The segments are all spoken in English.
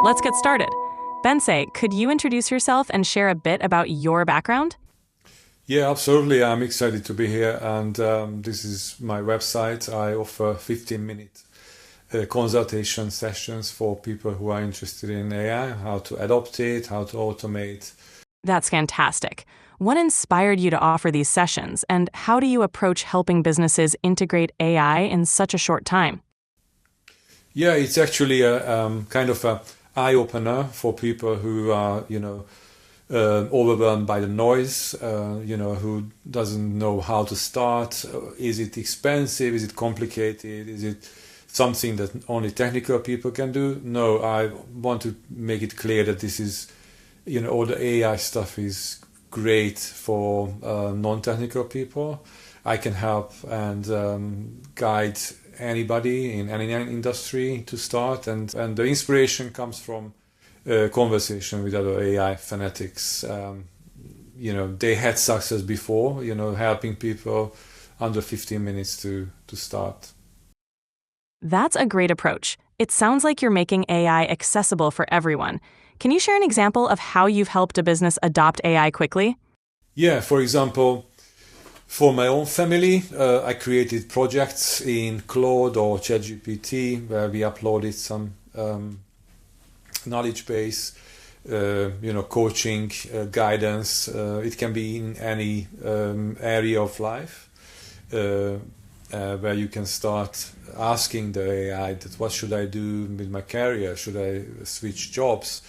let's get started. Bense, could you introduce yourself and share a bit about your background? Yeah, absolutely. I'm excited to be here, and this is my website. I offer 15-minute consultation sessions for people who are interested in AI, how to adopt it, how to automate. That's fantastic. What inspired you to offer these sessions, and how do you approach helping businesses integrate AI in such a short time? Yeah, it's actually a kind of a eye-opener for people who are, overwhelmed by the noise, who doesn't know how to start. Is it expensive? Is it complicated? Is it something that only technical people can do? No, I want to make it clear that this is, all the AI stuff is great for non-technical people. I can help and guide anybody in any industry to start, and the inspiration comes from conversation with other AI fanatics. They had success before, helping people under 15 minutes to start. That's a great approach. It sounds like you're making AI accessible for everyone. Can you share an example of how you've helped a business adopt AI quickly? Yeah, for example, for my own family, I created projects in Claude or ChatGPT where we uploaded some knowledge base, coaching, guidance. It can be in any area of life where you can start asking the AI that what should I do with my career? Should I switch jobs?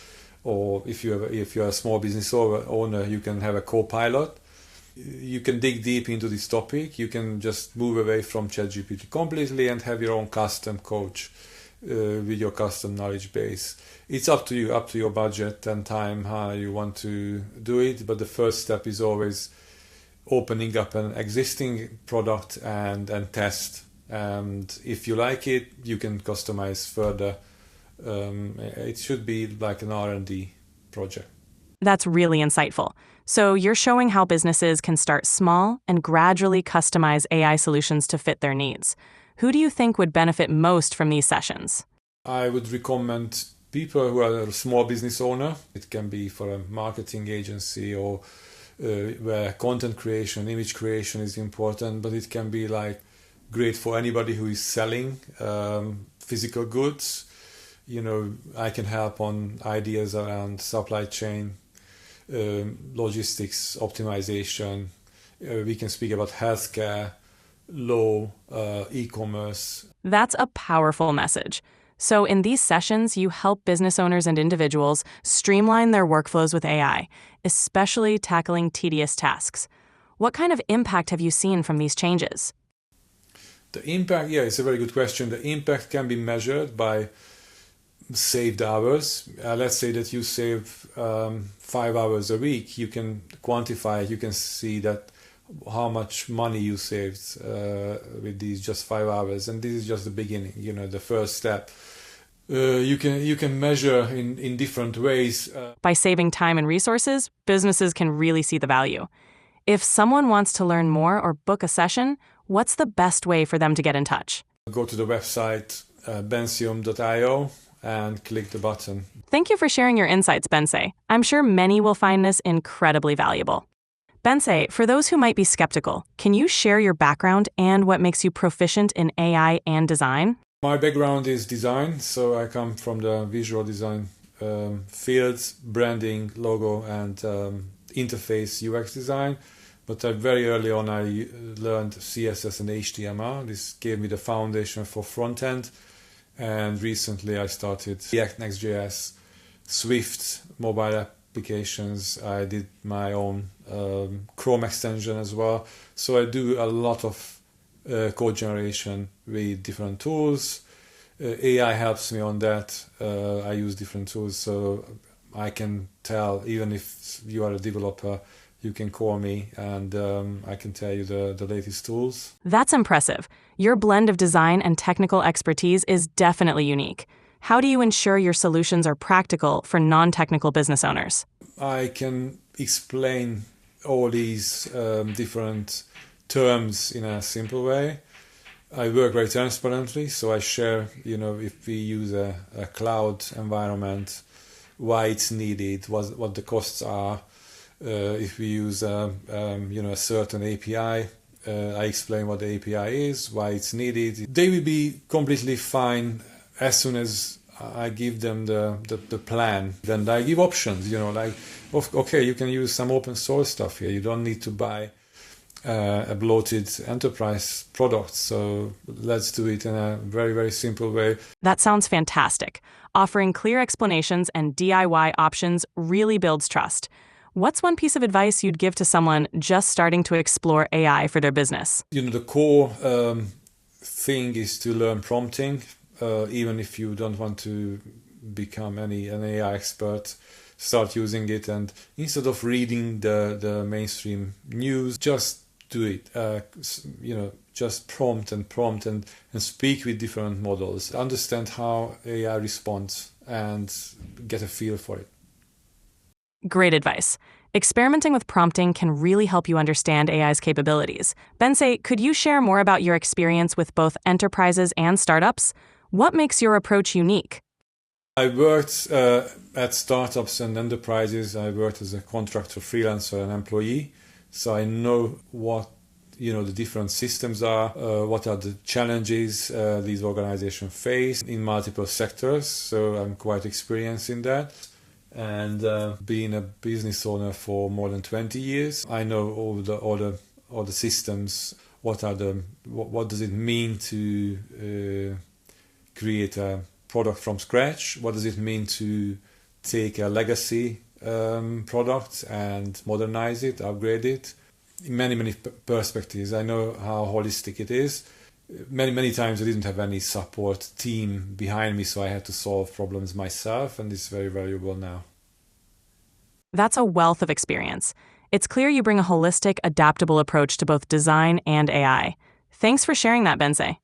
Or if you're a small business owner, you can have a co-pilot. You can dig deep into this topic. You can just move away from ChatGPT completely and have your own custom coach with your custom knowledge base. It's up to you, up to your budget and time, how you want to do it. But the first step is always opening up an existing product and test. And if you like it, you can customize further. It should be like an R&D project. That's really insightful. So you're showing how businesses can start small and gradually customize AI solutions to fit their needs. Who do you think would benefit most from these sessions? I would recommend people who are a small business owner. It can be for a marketing agency or where content creation, image creation is important, but it can be like great for anybody who is selling physical goods. I can help on ideas around supply chain, logistics optimization. We can speak about healthcare, law, e-commerce. That's a powerful message. So in these sessions, you help business owners and individuals streamline their workflows with AI, especially tackling tedious tasks. What kind of impact have you seen from these changes? The impact, yeah, it's a very good question. The impact can be measured by saved hours. Let's say that you save 5 hours a week. You can quantify it. You can see that how much money you saved with these just 5 hours. And this is just the beginning, the first step. You can measure in different ways. By saving time and resources, businesses can really see the value. If someone wants to learn more or book a session, what's the best way for them to get in touch? Go to the website bencium.io and click the button. Thank you for sharing your insights, Bense. I'm sure many will find this incredibly valuable. Bense, for those who might be skeptical, can you share your background and what makes you proficient in AI and design? My background is design, so I come from the visual design fields, branding, logo, and interface UX design. But very early on, I learned CSS and HTML. This gave me the foundation for front end. And recently I started React Next.js, Swift mobile applications. I did my own Chrome extension as well. So I do a lot of code generation with different tools. AI helps me on that. I use different tools, so I can tell, even if you are a developer, you can call me and I can tell you the latest tools. That's impressive. Your blend of design and technical expertise is definitely unique. How do you ensure your solutions are practical for non-technical business owners? I can explain all these different terms in a simple way. I work very transparently, so I share, if we use a cloud environment, why it's needed, what the costs are. If we use, a certain API, I explain what the API is, why it's needed. They will be completely fine as soon as I give them the plan. Then I give options, okay, you can use some open source stuff here. You don't need to buy a bloated enterprise product. So let's do it in a very, very simple way. That sounds fantastic. Offering clear explanations and DIY options really builds trust. What's one piece of advice you'd give to someone just starting to explore AI for their business? The core thing is to learn prompting, even if you don't want to become an AI expert. Start using it, and instead of reading the mainstream news, just do it. Just prompt and speak with different models. Understand how AI responds and get a feel for it. Great advice. Experimenting with prompting can really help you understand AI's capabilities. Bense, could you share more about your experience with both enterprises and startups? What makes your approach unique? I worked at startups and enterprises. I worked as a contractor, freelancer, and employee. So I know what the different systems are, what are the challenges these organizations face in multiple sectors. So I'm quite experienced in that. And being a business owner for more than 20 years, I know all the systems. What does it mean to create a product from scratch? What does it mean to take a legacy product and modernize it, upgrade it? In many perspectives, I know how holistic it is. Many times I didn't have any support team behind me, so I had to solve problems myself, and it's very valuable now. That's a wealth of experience. It's clear you bring a holistic, adaptable approach to both design and AI. Thanks for sharing that, Bense.